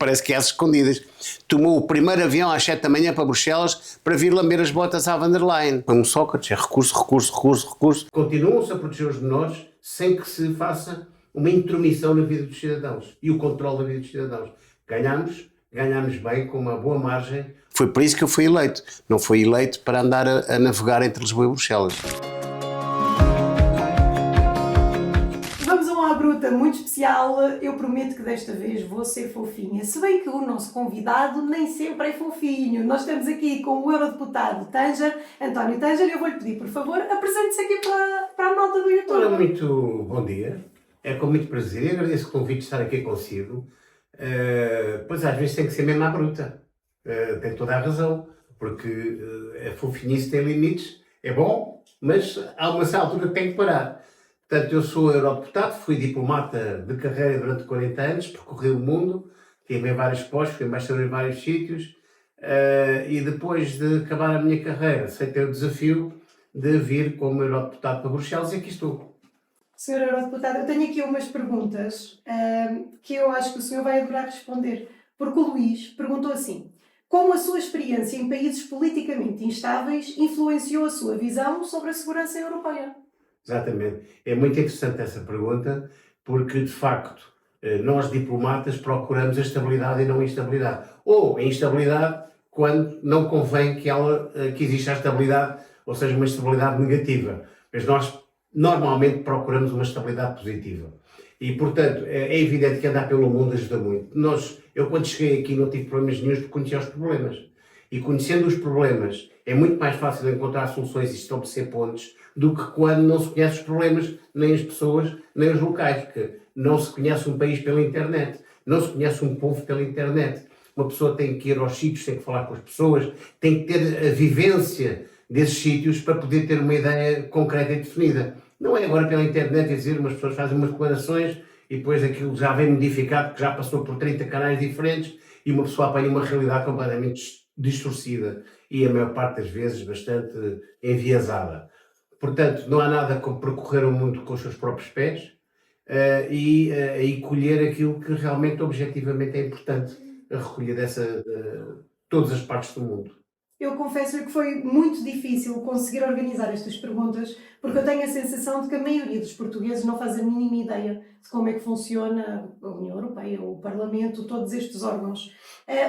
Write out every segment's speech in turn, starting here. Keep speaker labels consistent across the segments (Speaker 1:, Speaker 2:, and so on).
Speaker 1: parece que é às escondidas. Tomou o primeiro avião às 7 da manhã para Bruxelas para vir lamber as botas à van der Leyen. Como Sócrates, é recurso, recurso, recurso, recurso. Continuam-se a proteger os menores sem que se faça uma intromissão na vida dos cidadãos e o controle da vida dos cidadãos. Ganhámos bem, com uma boa margem. Foi por isso que eu fui eleito. Não fui eleito para andar a navegar entre Lisboa e Bruxelas.
Speaker 2: Vamos a uma bruta muito especial. Eu prometo que desta vez vou ser fofinha. Se bem que o nosso convidado nem sempre é fofinho. Nós estamos aqui com o eurodeputado António Tanger, e eu vou-lhe pedir, por favor, apresente-se aqui para a malta do YouTube.
Speaker 1: Ora, muito bom dia. É com muito prazer e agradeço o convite de estar aqui consigo. Pois às vezes tem que ser mesmo à bruta. Tem toda a razão, porque a fofinhice tem limites, é bom, mas há uma altura que tem que parar. Portanto, eu sou eurodeputado, fui diplomata de carreira durante 40 anos, percorri o mundo, tive em vários postos, fui embaixador em vários sítios, e depois de acabar a minha carreira, aceitei o desafio de vir como eurodeputado para Bruxelas e aqui estou.
Speaker 2: Senhor Eurodeputado, eu tenho aqui umas perguntas que eu acho que o senhor vai adorar responder. Porque o Luís perguntou assim: como a sua experiência em países politicamente instáveis influenciou a sua visão sobre a segurança europeia?
Speaker 1: Exatamente. É muito interessante essa pergunta, porque, de facto, nós diplomatas procuramos a estabilidade e não a instabilidade. Ou a instabilidade quando não convém que exista a estabilidade, ou seja, uma estabilidade negativa. Mas nós normalmente procuramos uma estabilidade positiva. E, portanto, é evidente que andar pelo mundo ajuda muito. Eu quando cheguei aqui não tive problemas nenhums porque conhecia os problemas. E conhecendo os problemas é muito mais fácil encontrar soluções e estabelecer pontes do que quando não se conhece os problemas, nem as pessoas, nem os locais. Porque não se conhece um país pela internet, não se conhece um povo pela internet. Uma pessoa tem que ir aos sítios, tem que falar com as pessoas, tem que ter a vivência desses sítios para poder ter uma ideia concreta e definida. Não é agora pela internet dizer, umas pessoas fazem umas declarações e depois aquilo já vem modificado, porque já passou por 30 canais diferentes e uma pessoa apanha uma realidade completamente distorcida e a maior parte das vezes bastante enviesada. Portanto, não há nada como percorrer o mundo com os seus próprios pés e colher aquilo que realmente objetivamente é importante, a recolha todas as partes do mundo.
Speaker 2: Eu confesso que foi muito difícil conseguir organizar estas perguntas, porque eu tenho a sensação de que a maioria dos portugueses não faz a mínima ideia de como é que funciona a União Europeia, o Parlamento, todos estes órgãos.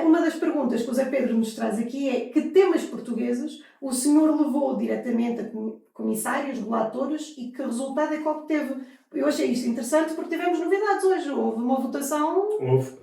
Speaker 2: Uma das perguntas que o Zé Pedro nos traz aqui é: que temas portugueses o senhor levou diretamente a comissários, relatores, e que resultado é que obteve? Eu achei isto interessante porque tivemos novidades hoje. Houve uma votação...
Speaker 1: Houve.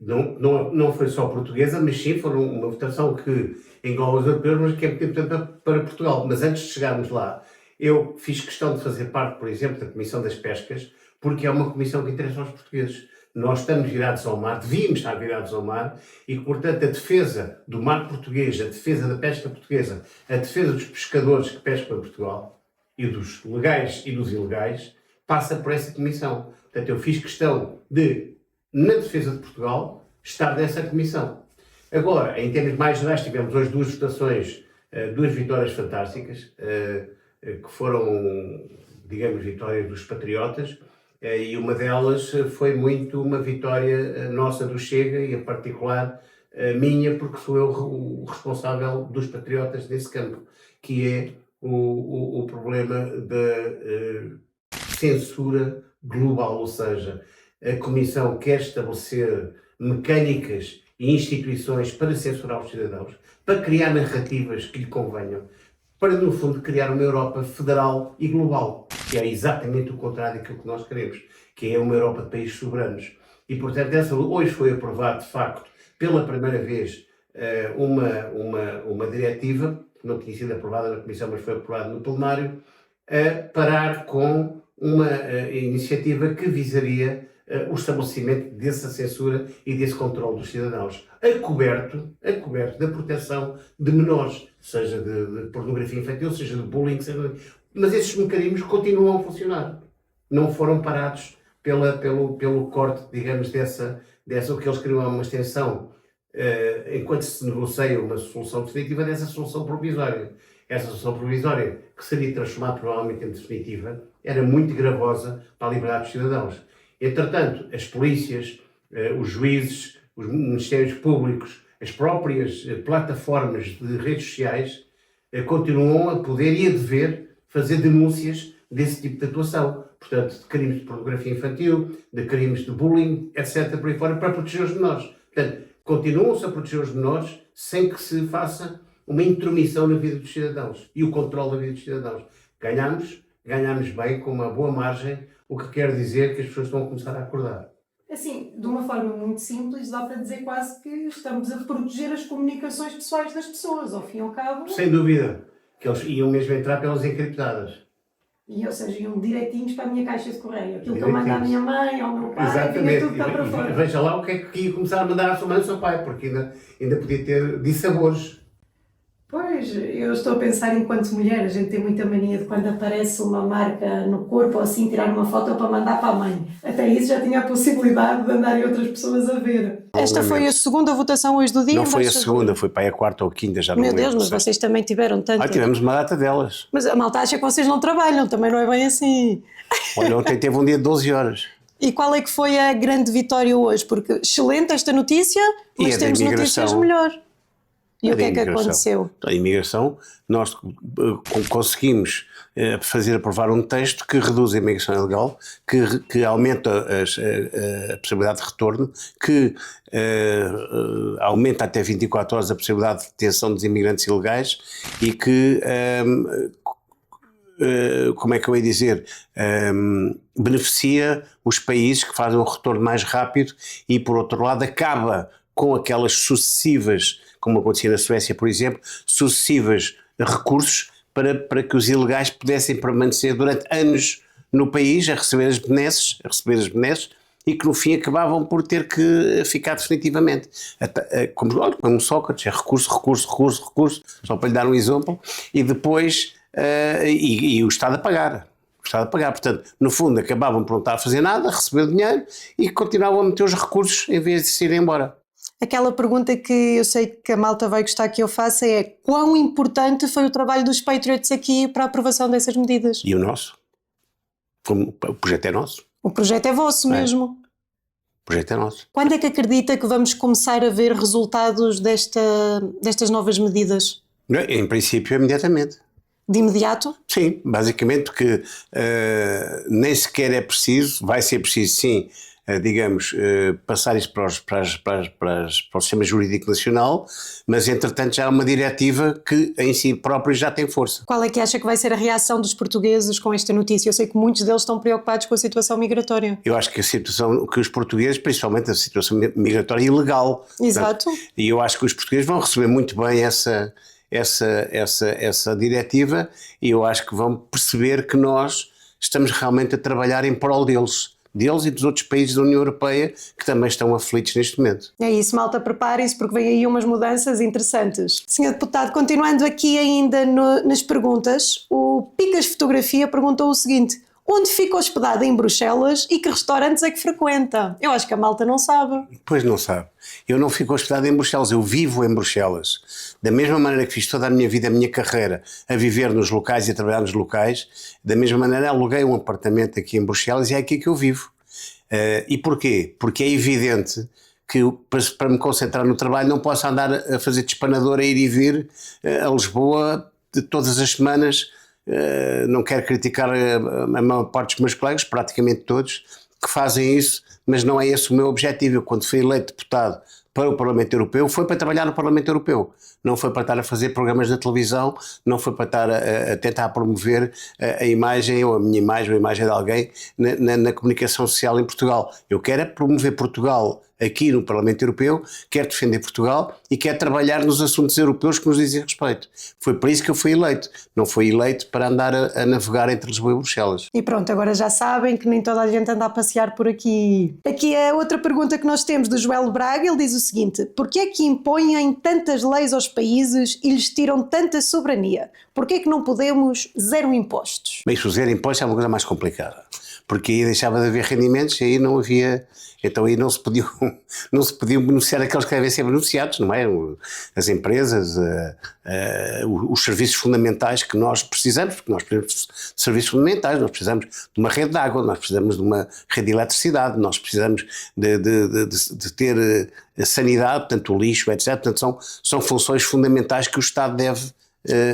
Speaker 1: Não foi só portuguesa, mas sim foi uma votação que engloba os europeus, mas que é muito importante para Portugal. Mas antes de chegarmos lá, eu fiz questão de fazer parte, por exemplo, da Comissão das Pescas, porque é uma comissão que interessa aos portugueses. Nós estamos virados ao mar, devíamos estar virados ao mar, e que, portanto, a defesa do mar português, a defesa da pesca portuguesa, a defesa dos pescadores que pescam em Portugal, e dos legais e dos ilegais, passa por essa comissão. Portanto, eu fiz questão de, na defesa de Portugal, estar nessa comissão. Agora, em termos mais gerais, tivemos hoje duas votações, duas vitórias fantásticas, que foram, digamos, vitórias dos patriotas, e uma delas foi muito uma vitória nossa do Chega, e em particular minha, porque sou eu o responsável dos patriotas nesse campo, que é o problema da censura global, ou seja, a Comissão quer estabelecer mecânicas e instituições para censurar os cidadãos, para criar narrativas que lhe convenham, para, no fundo, criar uma Europa federal e global, que é exatamente o contrário daquilo que nós queremos, que é uma Europa de países soberanos. E, portanto, hoje foi aprovado, de facto, pela primeira vez, uma diretiva, que não tinha sido aprovada na Comissão, mas foi aprovada no plenário, a parar com uma iniciativa que visaria o estabelecimento dessa censura e desse controle dos cidadãos, a coberto da proteção de menores, seja de pornografia infantil, seja de bullying, mas esses mecanismos continuam a funcionar. Não foram parados pelo corte, digamos, o que eles queriam uma extensão, enquanto se negocia uma solução definitiva, dessa solução provisória. Essa solução provisória, que seria transformada provavelmente em definitiva, era muito gravosa para a liberdade dos cidadãos. Entretanto, as polícias, os juízes, os ministérios públicos, as próprias plataformas de redes sociais continuam a poder e a dever fazer denúncias desse tipo de atuação. Portanto, de crimes de pornografia infantil, de crimes de bullying, etc., por aí fora, para proteger os menores. Portanto, continuam-se a proteger os menores sem que se faça uma intromissão na vida dos cidadãos e o controle da vida dos cidadãos. Ganhamos bem, com uma boa margem, o que quer dizer que as pessoas estão a começar a acordar.
Speaker 2: Assim, de uma forma muito simples, dá para dizer quase que estamos a proteger as comunicações pessoais das pessoas, ao fim e ao cabo.
Speaker 1: Sem dúvida, que eles iam mesmo entrar pelas encriptadas.
Speaker 2: E, ou seja, iam direitinhos para a minha caixa de correio. Aquilo que eu mando à minha mãe, ao meu pai,
Speaker 1: exatamente,
Speaker 2: tudo cá para fora.
Speaker 1: Veja lá o que é que ia começar a mandar à sua mãe e ao seu pai, porque ainda podia ter dissabores.
Speaker 2: Pois, eu estou a pensar enquanto mulher, a gente tem muita mania de quando aparece uma marca no corpo ou assim, tirar uma foto para mandar para a mãe. Até isso já tinha a possibilidade de andarem outras pessoas a ver. Esta foi a segunda votação hoje do dia?
Speaker 1: Não foi a segunda, foi para aí a quarta ou a quinta, já não
Speaker 2: lembro.
Speaker 1: Meu
Speaker 2: Deus, mas vocês também tiveram tanto.
Speaker 1: Tivemos uma data delas.
Speaker 2: Mas a malta acha que vocês não trabalham, também não é bem assim.
Speaker 1: Olha, ontem teve um dia de 12 horas.
Speaker 2: E qual é que foi a grande vitória hoje? Porque excelente esta notícia, mas temos notícias melhor. E o que é que aconteceu?
Speaker 1: A imigração, nós conseguimos fazer aprovar um texto que reduz a imigração ilegal, que aumenta a possibilidade de retorno, que aumenta até 24 horas a possibilidade de detenção dos imigrantes ilegais e que, como é que eu ia dizer, beneficia os países que fazem um retorno mais rápido e, por outro lado, acaba com aquelas sucessivas, como acontecia na Suécia, por exemplo, sucessivas recursos para que os ilegais pudessem permanecer durante anos no país a receber as benesses, e que no fim acabavam por ter que ficar definitivamente. Como Sócrates, é recurso, só para lhe dar um exemplo, e depois e o Estado a pagar. Portanto, no fundo, acabavam por não estar a fazer nada, a receber o dinheiro e continuavam a meter os recursos em vez de se ir embora. Aquela pergunta que eu sei que a malta vai gostar que eu faça é: quão importante foi o trabalho dos Patriots aqui para a aprovação dessas medidas? E o nosso? O projeto é nosso. O projeto é vosso mesmo? O projeto é nosso. Quando é que acredita que vamos começar a ver resultados destas novas medidas? Em princípio, imediatamente. De imediato? Sim, basicamente porque nem sequer é preciso, vai ser preciso sim, digamos, passar isso para o sistema jurídico nacional, mas entretanto já há uma diretiva que em si própria já tem força. Qual é que acha que vai ser a reação dos portugueses com esta notícia? Eu sei que muitos deles estão preocupados com a situação migratória. Eu acho que que os portugueses, principalmente a situação migratória ilegal. Exato. Portanto, e eu acho que os portugueses vão receber muito bem essa diretiva e eu acho que vão perceber que nós estamos realmente a trabalhar em prol deles e dos outros países da União Europeia que também estão aflitos neste momento. É isso, malta, preparem-se porque vem aí umas mudanças interessantes. Senhor Deputado, continuando aqui ainda nas perguntas, o Picas Fotografia perguntou o seguinte: onde fica hospedado em Bruxelas e que restaurantes é que frequenta? Eu acho que a malta não sabe. Pois não sabe. Eu não fico hospedado em Bruxelas, eu vivo em Bruxelas. Da mesma maneira que fiz toda a minha vida, a minha carreira, a viver nos locais e a trabalhar nos locais, da mesma maneira aluguei um apartamento aqui em Bruxelas e é aqui que eu vivo. E porquê? Porque é evidente que para me concentrar no trabalho não posso andar a fazer despanador, a ir e vir a Lisboa de todas as semanas. Não quero criticar a maior parte dos meus colegas, praticamente todos, que fazem isso, mas não é esse o meu objetivo. Eu, quando fui eleito deputado para o Parlamento Europeu, foi para trabalhar no Parlamento Europeu. Não foi para estar a fazer programas da televisão, não foi para estar a tentar promover a imagem ou a minha imagem ou a imagem de alguém na comunicação social em Portugal. Eu quero é promover Portugal aqui no Parlamento Europeu, quero defender Portugal e quero trabalhar nos assuntos europeus que nos dizem respeito. Foi por isso que eu fui eleito. Não fui eleito para andar a navegar entre Lisboa e Bruxelas. E pronto, agora já sabem que nem toda a gente anda a passear por aqui. Aqui é outra pergunta que nós temos do Joel Braga. Ele diz o seguinte: porquê é que impõem tantas leis aos países e lhes tiram tanta soberania? Porquê é que não podemos zero impostos? Bem, isso zero impostos é uma coisa mais complicada. porque aí deixava de haver rendimentos e aí não havia, então aí não se podiam beneficiar aqueles que devem ser beneficiados, não é? As empresas, os serviços fundamentais que nós precisamos, porque nós precisamos de serviços fundamentais, nós precisamos de uma rede de água, nós precisamos de uma rede de eletricidade, nós precisamos de ter a sanidade, portanto o lixo, etc. Portanto são funções fundamentais que o Estado deve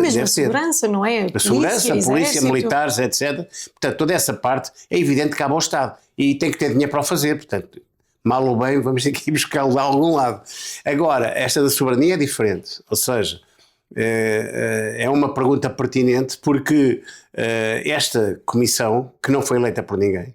Speaker 2: mesmo a segurança, não é?
Speaker 1: A segurança, a polícia, militares, etc. Portanto, toda essa parte é evidente que cabe ao Estado e tem que ter dinheiro para o fazer, portanto, mal ou bem vamos ter que ir buscá-lo de algum lado. Agora, esta da soberania é diferente, ou seja, é uma pergunta pertinente porque esta comissão, que não foi eleita por ninguém,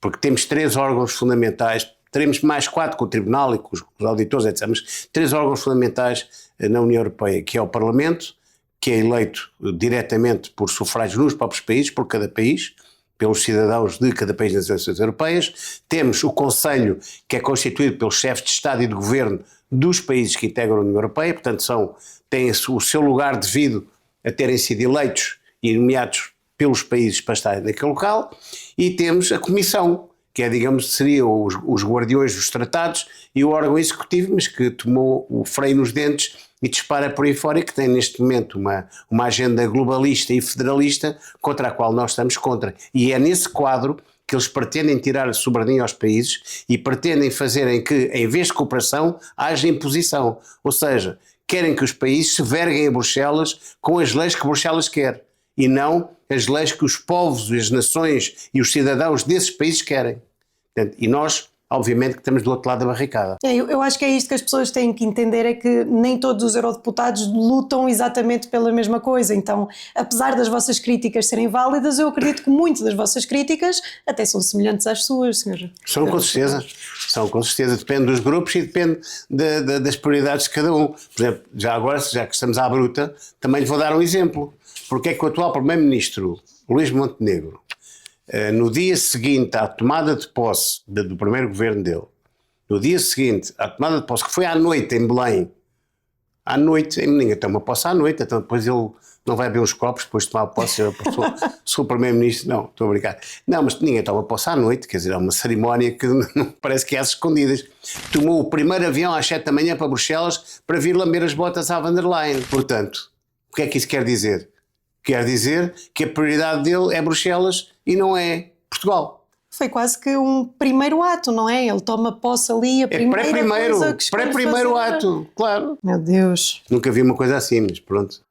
Speaker 1: porque temos 3 órgãos fundamentais, teremos mais 4 com o Tribunal e com os auditores, etc. Mas 3 órgãos fundamentais na União Europeia, que é o Parlamento, que é eleito diretamente por sufrágios nos próprios países, por cada país, pelos cidadãos de cada país das nações europeias. Temos o Conselho, que é constituído pelos chefes de Estado e de Governo dos países que integram a União Europeia, portanto têm o seu lugar devido a terem sido eleitos e nomeados pelos países para estarem naquele local. E temos a Comissão, que é, digamos, seriam os guardiões dos tratados e o órgão executivo, mas que tomou o freio nos dentes e dispara por aí fora e que tem neste momento uma agenda globalista e federalista contra a qual nós estamos contra. E é nesse quadro que eles pretendem tirar a soberania aos países e pretendem fazerem que, em vez de cooperação, haja imposição. Ou seja, querem que os países se verguem a Bruxelas com as leis que Bruxelas quer e não as leis que os povos, as nações e os cidadãos desses países querem. Portanto, e nós, obviamente, que estamos do outro lado da barricada.
Speaker 2: Eu acho que é isto que as pessoas têm que entender, é que nem todos os eurodeputados lutam exatamente pela mesma coisa. Então, apesar das vossas críticas serem válidas, eu acredito que muitas das vossas críticas até são semelhantes às suas, senhor.
Speaker 1: São com certeza, depende dos grupos e depende das prioridades de cada um. Por exemplo, já que estamos à bruta, também lhe vou dar um exemplo. Porque é que o atual Primeiro-Ministro, Luís Montenegro, no dia seguinte à tomada de posse do primeiro governo dele, no dia seguinte à tomada de posse, que foi à noite em Belém, à noite, ninguém toma posse à noite, então depois ele não vai beber uns copos depois de tomar posse, sou o Primeiro-Ministro, não, estou a brincar. Não, mas ninguém toma posse à noite, quer dizer, é uma cerimónia que não parece que é às escondidas. Tomou o primeiro avião às 7 da manhã para Bruxelas para vir lamber as botas à van der Leyen. Portanto, o que é que isso quer dizer? Quer dizer que a prioridade dele é Bruxelas e não é Portugal.
Speaker 2: Foi quase que um primeiro ato, não é? Ele toma posse ali, a primeira coisa que
Speaker 1: pré-primeiro ato, claro.
Speaker 2: Meu Deus.
Speaker 1: Nunca vi uma coisa assim, mas pronto.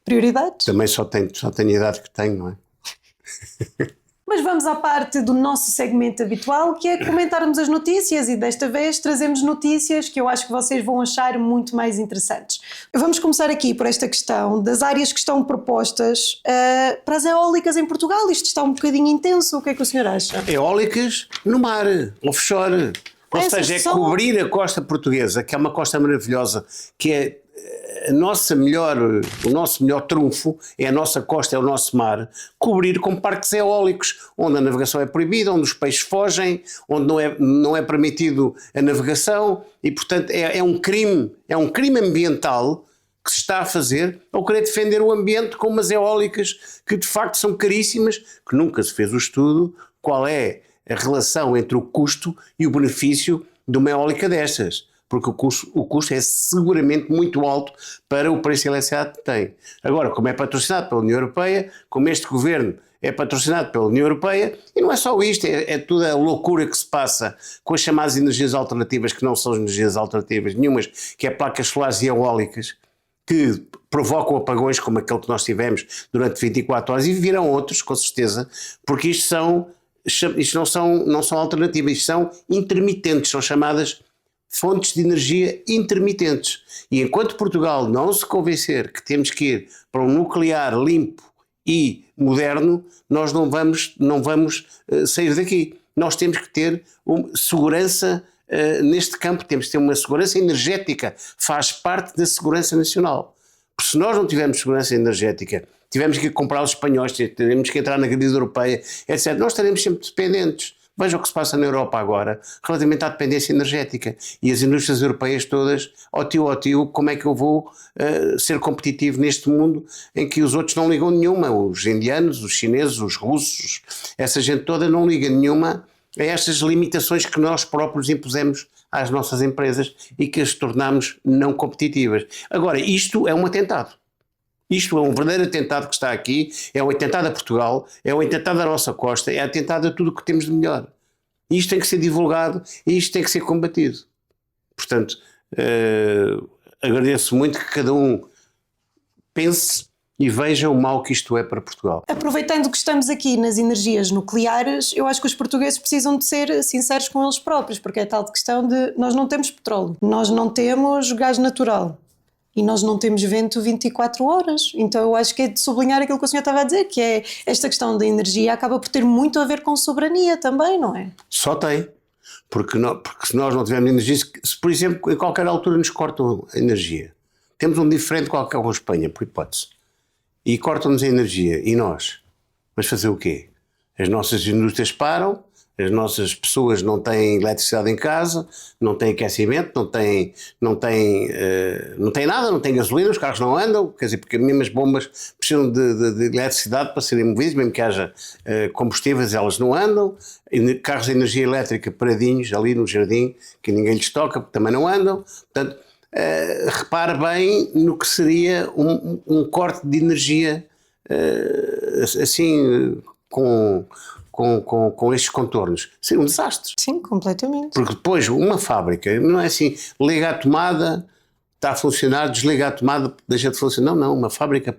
Speaker 2: Prioridades?
Speaker 1: Também só tenho a idade que tenho, não é?
Speaker 2: Mas vamos à parte do nosso segmento habitual, que é comentarmos as notícias, e desta vez trazemos notícias que eu acho que vocês vão achar muito mais interessantes. Vamos começar aqui por esta questão das áreas que estão propostas para as eólicas em Portugal. Isto está um bocadinho intenso, o que é que o senhor acha?
Speaker 1: Eólicas no mar, offshore. Ou seja, é cobrir a costa portuguesa, que é uma costa maravilhosa, que é o nosso melhor trunfo, é a nossa costa, é o nosso mar, cobrir com parques eólicos, onde a navegação é proibida, onde os peixes fogem, onde não é permitido a navegação e, portanto, é um crime ambiental que se está a fazer ao querer defender o ambiente com umas eólicas que de facto são caríssimas, que nunca se fez o estudo qual é a relação entre o custo e o benefício de uma eólica destas. Porque o custo é seguramente muito alto para o preço que a eletricidade tem. Agora, como é patrocinado pela União Europeia, como este governo é patrocinado pela União Europeia, e não é só isto, é toda a loucura que se passa com as chamadas energias alternativas, que não são energias alternativas nenhumas, que é placas solares e eólicas, que provocam apagões como aquele que nós tivemos durante 24 horas, e virão outros, com certeza, porque isto não são alternativas, isto são intermitentes, são chamadas fontes de energia intermitentes. E enquanto Portugal não se convencer que temos que ir para um nuclear limpo e moderno, nós não vamos sair daqui. Nós temos que ter segurança neste campo, temos que ter uma segurança energética, faz parte da segurança nacional. Porque se nós não tivermos segurança energética, tivermos que comprar os espanhóis, temos que entrar na grade europeia, etc., nós estaremos sempre dependentes. Veja o que se passa na Europa agora, relativamente à dependência energética. E as indústrias europeias todas, ó tio, como é que eu vou ser competitivo neste mundo em que os outros não ligam nenhuma? Os indianos, os chineses, os russos, essa gente toda não liga nenhuma a estas limitações que nós próprios impusemos às nossas empresas e que as tornamos não competitivas. Agora, isto é um atentado. Isto é um verdadeiro atentado que está aqui, é um atentado a Portugal, é um atentado à nossa costa, é um atentado a tudo o que temos de melhor. Isto tem que ser divulgado e isto tem que ser combatido. Portanto, agradeço muito que cada um pense e veja o mal que isto é para Portugal.
Speaker 2: Aproveitando que estamos aqui nas energias nucleares, eu acho que os portugueses precisam de ser sinceros com eles próprios, porque é tal questão de nós não temos petróleo, nós não temos gás natural. E nós não temos vento 24 horas. Então eu acho que é de sublinhar aquilo que o senhor estava a dizer, que é esta questão da energia acaba por ter muito a ver com soberania também, não é?
Speaker 1: Só tem. Porque se nós não tivermos energia, se por exemplo em qualquer altura nos cortam a energia, temos um diferente qualquer com a Espanha, por hipótese, e cortam-nos a energia, e nós? Mas fazer o quê? As nossas indústrias param, as nossas pessoas não têm eletricidade em casa, não têm aquecimento, não têm nada, não têm gasolina, os carros não andam, quer dizer, porque mesmo as bombas precisam de eletricidade para serem movidas, mesmo que haja combustíveis, elas não andam, carros de energia elétrica paradinhos ali no jardim, que ninguém lhes toca, porque também não andam. Portanto, repare bem no que seria um corte de energia assim, com estes contornos. Seria um desastre.
Speaker 2: Sim, completamente.
Speaker 1: Porque depois uma fábrica, não é assim, liga a tomada, está a funcionar, desliga a tomada, deixa de funcionar. Não, uma fábrica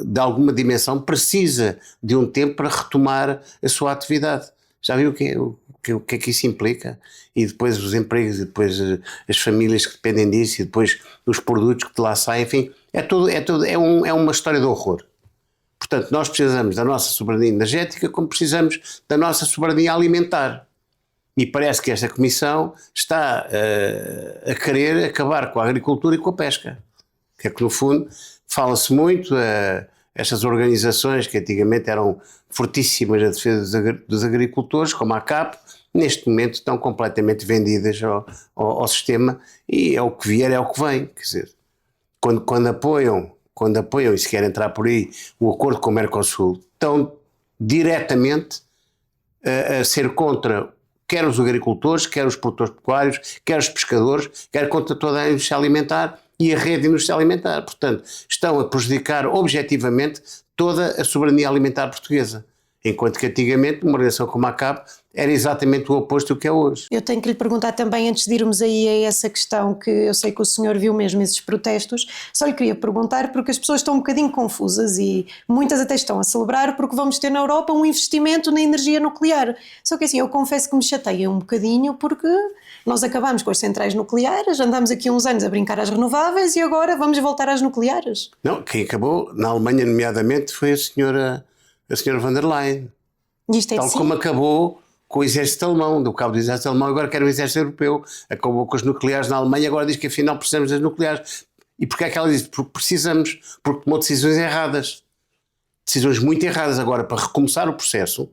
Speaker 1: de alguma dimensão precisa de um tempo para retomar a sua atividade. Já viu o que é que isso implica? E depois os empregos, e depois as famílias que dependem disso, e depois os produtos que de lá saem, enfim, é uma história de horror. Portanto, nós precisamos da nossa soberania energética como precisamos da nossa soberania alimentar. E parece que esta Comissão está a querer acabar com a agricultura e com a pesca. Que é que, no fundo, fala-se muito, estas organizações que antigamente eram fortíssimas na defesa dos agricultores, como a CAP, neste momento estão completamente vendidas ao sistema, e é o que vier, é o que vem. Quer dizer, quando apoiam e se querem entrar por aí o acordo com o Mercosul, estão diretamente a ser contra quer os agricultores, quer os produtores pecuários, quer os pescadores, quer contra toda a indústria alimentar e a rede industrial alimentar. Portanto, estão a prejudicar objetivamente toda a soberania alimentar portuguesa. Enquanto que antigamente uma organização como a CAP era exatamente o oposto do que é hoje.
Speaker 2: Eu tenho que lhe perguntar também, antes de irmos aí a essa questão, que eu sei que o senhor viu mesmo esses protestos, só lhe queria perguntar porque as pessoas estão um bocadinho confusas e muitas até estão a celebrar porque vamos ter na Europa um investimento na energia nuclear. Só que assim, eu confesso que me chateia um bocadinho porque nós acabamos com as centrais nucleares, andamos aqui uns anos a brincar às renováveis e agora vamos voltar às nucleares.
Speaker 1: Não, quem acabou, na Alemanha nomeadamente, foi a senhora von der Leyen.
Speaker 2: Isto é
Speaker 1: tal como acabou com o exército alemão, do cabo do exército alemão, agora quer o exército europeu, acabou com os nucleares na Alemanha, agora diz que afinal precisamos das nucleares. E porquê é que ela diz? Porque precisamos, porque tomou decisões erradas, decisões muito erradas. Agora, para recomeçar o processo,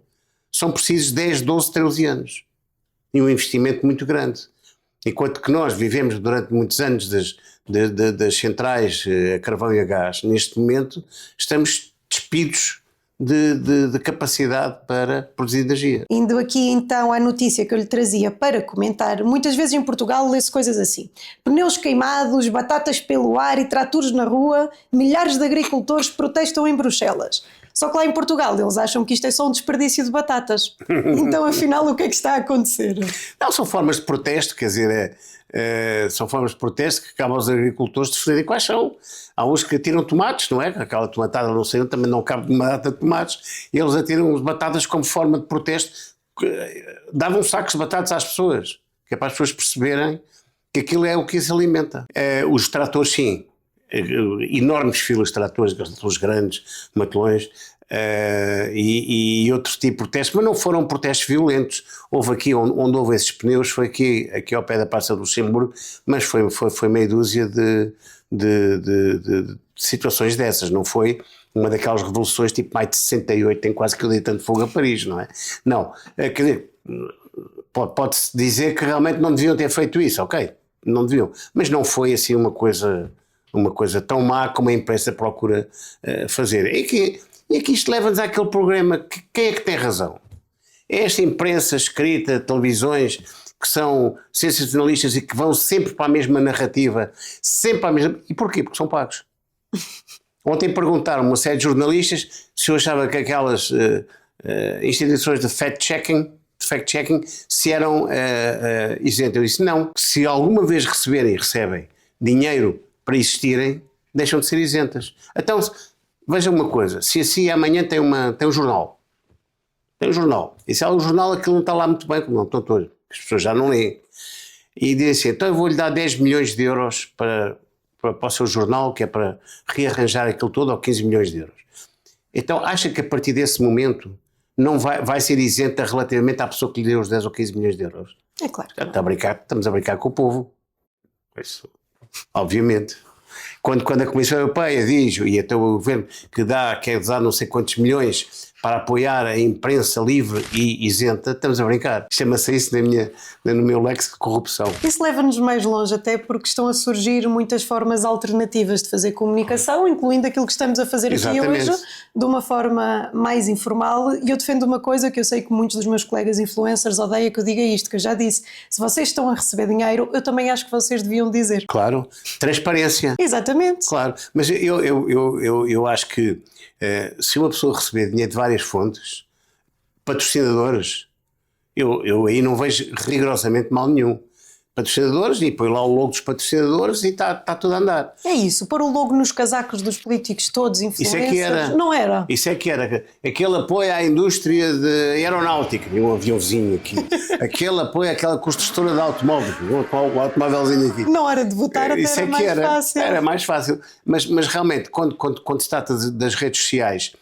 Speaker 1: são precisos 10, 12, 13 anos e um investimento muito grande. Enquanto que nós vivemos durante muitos anos das centrais a carvão e a gás, neste momento estamos despidos de capacidade para produzir energia.
Speaker 2: Indo aqui então à notícia que eu lhe trazia para comentar, muitas vezes em Portugal lê-se coisas assim: pneus queimados, batatas pelo ar e tratores na rua, milhares de agricultores protestam em Bruxelas. Só que lá em Portugal eles acham que isto é só um desperdício de batatas. Então afinal o que é que está a acontecer?
Speaker 1: Não, são formas de protesto, quer dizer, são formas de protesto que acabam os agricultores de defenderem quais são. Há uns que atiram tomates, não é? Aquela tomatada não sei, também não cabe uma data de tomates, e eles atiram as batatas como forma de protesto, davam sacos de batatas às pessoas, que é para as pessoas perceberem que aquilo é o que se alimenta. Os tratores, sim, enormes filas de tratores grandes, matelões, e outro tipo de protestos, mas não foram protestos violentos. Houve aqui, onde houve esses pneus, foi aqui ao pé da Praça do Luxemburgo, mas foi meia dúzia de situações dessas, não foi uma daquelas revoluções tipo maio de 68, tem quase que eu dei tanto fogo a Paris, não é? Não, quer dizer, Pode-se dizer que realmente não deviam ter feito isso, ok, não deviam, mas não foi assim uma coisa tão má como a imprensa procura fazer. E aqui isto leva-nos àquele programa, quem é que tem razão? É esta imprensa escrita, televisões que são sensacionalistas e que vão sempre para a mesma narrativa, sempre para a mesma... E porquê? Porque são pagos. Ontem perguntaram uma série de jornalistas se eu achava que aquelas instituições de fact-checking se eram isentas. Eu disse não, se alguma vez recebem dinheiro para existirem, deixam de ser isentas. Então, veja uma coisa, se assim amanhã tem um jornal, e se há um jornal aquilo não está lá muito bem, como não estão todos, as pessoas já não leem, e diz assim, então eu vou-lhe dar 10 milhões de euros para o seu jornal, que é para rearranjar aquilo todo, ou 15 milhões de euros. Então acha que a partir desse momento não vai ser isenta relativamente à pessoa que lhe deu os 10 ou 15 milhões de euros?
Speaker 2: É claro.
Speaker 1: Estamos a brincar com o povo. Isso, obviamente. Quando a Comissão Europeia diz, e até o governo quer dar não sei quantos milhões para apoiar a imprensa livre e isenta, estamos a brincar. Chama-se isso no meu léxico de corrupção.
Speaker 2: Isso leva-nos mais longe, até porque estão a surgir muitas formas alternativas de fazer comunicação, incluindo aquilo que estamos a fazer aqui hoje, de uma forma mais informal. E eu defendo uma coisa que eu sei que muitos dos meus colegas influencers odeiam que eu diga isto, que eu já disse. Se vocês estão a receber dinheiro, eu também acho que vocês deviam dizer.
Speaker 1: Claro, transparência.
Speaker 2: Exatamente.
Speaker 1: Claro, mas eu acho que se uma pessoa receber dinheiro de várias fontes, patrocinadores, eu aí não vejo rigorosamente mal nenhum. Patrocinadores, e põe lá o logo dos patrocinadores e está tudo a andar.
Speaker 2: É isso, pôr o logo nos casacos dos políticos todos, influencers,
Speaker 1: isso é que era,
Speaker 2: não era.
Speaker 1: Isso é que era, aquele apoio à indústria de aeronáutica, um aviãozinho aqui, aquele apoio àquela construtora de automóvel, o automóvelzinho aqui.
Speaker 2: Na hora de votar até
Speaker 1: isso
Speaker 2: era mais fácil.
Speaker 1: Era mais fácil, mas realmente quando se trata das redes sociais,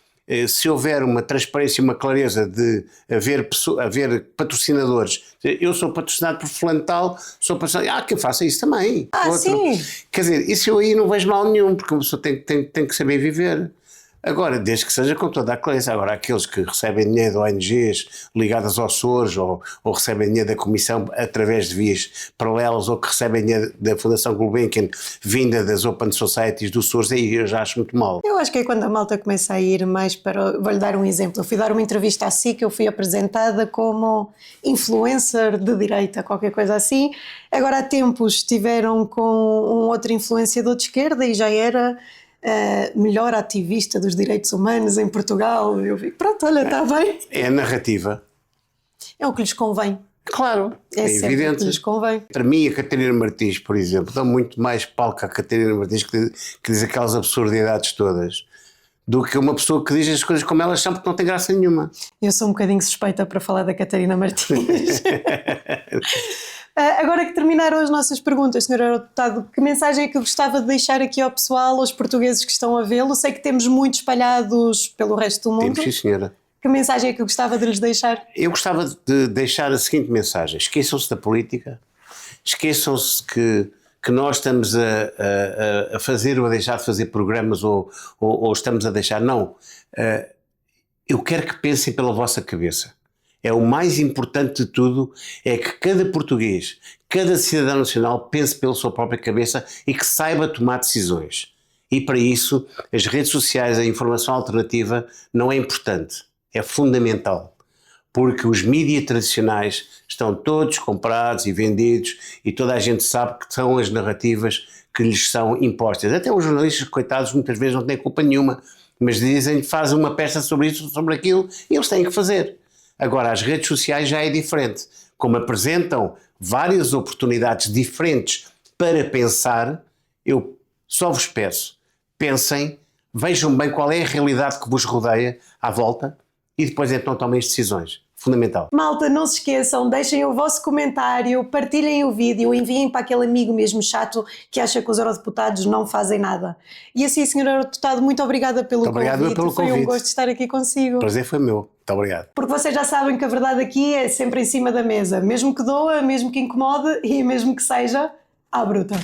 Speaker 1: se houver uma transparência e uma clareza de haver patrocinadores, eu sou patrocinado por fulano tal, sou patrocinado, que eu faça isso também.
Speaker 2: Sim.
Speaker 1: Quer dizer, isso eu aí não vejo mal nenhum, porque uma pessoa tem que saber viver. Agora, desde que seja com toda a clareza. Agora, aqueles que recebem dinheiro de ONGs ligadas ao SORS ou recebem dinheiro da Comissão através de vias paralelas ou que recebem dinheiro da Fundação Gulbenkian vinda das Open Societies do SORS, aí eu já acho muito mal.
Speaker 2: Eu acho que é quando a malta começa a ir mais para... Vou-lhe dar um exemplo. Eu fui dar uma entrevista à SIC, eu fui apresentada como influencer de direita, qualquer coisa assim. Agora há tempos estiveram com um outro influenciador de esquerda e já era... melhor ativista dos direitos humanos em Portugal. Eu vi, pronto, olha, está bem.
Speaker 1: É a narrativa.
Speaker 2: É o que lhes convém.
Speaker 1: Claro, é evidente.
Speaker 2: O que lhes convém.
Speaker 1: Para mim, a Catarina Martins, por exemplo, dá muito mais palco à Catarina Martins que diz aquelas absurdidades todas do que uma pessoa que diz as coisas como elas são, porque não tem graça nenhuma.
Speaker 2: Eu sou um bocadinho suspeita para falar da Catarina Martins. Agora que terminaram as nossas perguntas, Sr. Eurodeputado, que mensagem é que eu gostava de deixar aqui ao pessoal, aos portugueses que estão a vê-lo? Sei que temos muitos espalhados pelo resto do mundo.
Speaker 1: Temos, sim, senhora.
Speaker 2: Que mensagem é que eu gostava de lhes deixar?
Speaker 1: Eu gostava de deixar a seguinte mensagem. Esqueçam-se da política, esqueçam-se que nós estamos a fazer ou a deixar de fazer programas ou estamos a deixar. Não. Eu quero que pensem pela vossa cabeça. É o mais importante de tudo, é que cada português, cada cidadão nacional pense pela sua própria cabeça e que saiba tomar decisões. E para isso, as redes sociais, a informação alternativa não é importante, é fundamental. Porque os mídias tradicionais estão todos comprados e vendidos e toda a gente sabe que são as narrativas que lhes são impostas. Até os jornalistas, coitados, muitas vezes não têm culpa nenhuma, mas dizem, fazem uma peça sobre isso, sobre aquilo, e eles têm que fazer. Agora, as redes sociais já é diferente. Como apresentam várias oportunidades diferentes para pensar, eu só vos peço, pensem, vejam bem qual é a realidade que vos rodeia à volta e depois então tomem as decisões. Fundamental. Malta,
Speaker 2: não se esqueçam, deixem o vosso comentário, partilhem o vídeo, enviem para aquele amigo mesmo chato que acha que os eurodeputados não fazem nada. E assim, Sr. Eurodeputado, muito obrigada pelo convite. Foi um gosto estar aqui consigo.
Speaker 1: O prazer foi meu. Muito obrigado.
Speaker 2: Porque vocês já sabem que a verdade aqui é sempre em cima da mesa, mesmo que doa, mesmo que incomode e mesmo que seja à bruta.